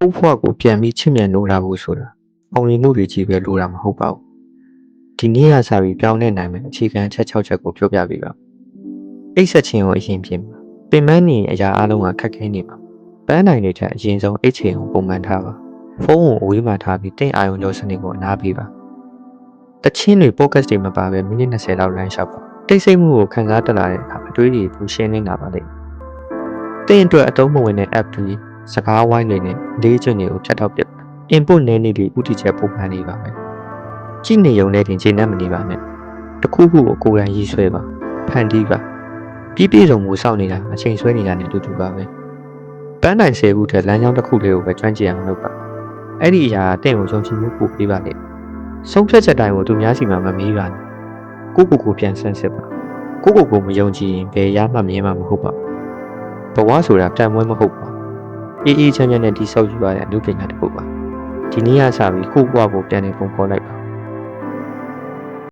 ကိုယ့်ဘဝကိုပြန်ပြီးချစ်မြတ်နိုးလာဖို့ဆိုတာအောင်မြင်မှုတွေကြီးပဲလိုတာမဟုတ်ပါဘူးဒီနေ့ကစပြီးပြောင်းလဲနိုင်မယ်အခြေခံအချက်6ချက်ကိုပြောပြပေးပါအိတ်ဆက်ခြင်းကိုအရင်ပြင်ပါပင်ပန်းနေအရာအလုံးကခက်ခဲနေပါပန်းနိုင်တွေထက်အရင်ဆုံးအိတ်ချင်ကိုပုံမှန်ထားပါဖုန်းကိုအဝေးမှာထားပြီးတင့်အာရုံကြောစနစ်ကိုအနားပေးပါတချင်းတွေ podcast တွေမပါဘဲမိနစ်20လောက်လမ်းလျှောက်ပါတိတ်ဆိတ်မှုကိုခံစားတက်လာတဲ့အခါအတွေးတွေပူရှင်းနေတာပါလေတင့်အတွက်အသုံးမဝင်တဲ့ app တွေစကားဝိုင်းတွေနဲ့လေးကျွန်းတွေကိုဖြတ်တော့ပြ input နည်းနည်းလေးဥတီချက်ပုံမှန်နေပါမယ်ကြည့်နေုံနဲ့တင်ချိန်နဲ့မနေပါနဲ့တခုခုကိုကိုယ်တိုင်ရေးဆွဲပါဖန်တီးပါပြီးပြည့်စုံမှုစောင့်နေတာအချိန်ဆွဲနေတာနဲ့အတူတူပါပဲပန်းနိုင်10ခုတည်းလမ်းကြောင်းတစ်ခုလေးကိုပဲကျွမ်းကျင်အောင်လုပ်ပါအဲ့ဒီအရာတင့်ကိုယုံကြည်မှုပို့ပေးပါလေဆုံးဖြတ်ချက်တိုင်းကိုသူများစီမှာမမေးပါနဲ့ကိုပြန်ဆန်းစစ်ပါကိုမယုံကြည်ရင်ဘယ်ရမှမြင်မှာမဟုတ်ပါဘဝဆိုတာတန်မွေးမဟုတ်ပါအေးချမ်းချမ်းနဲ့တိဆောက်ယူရတဲ့အမှုပညာတစ်ခုပါဒီနေ့ကစပြီးကိုယ့်ဘဝကိုပြန်နေပုံဖော်လိုက်ပါ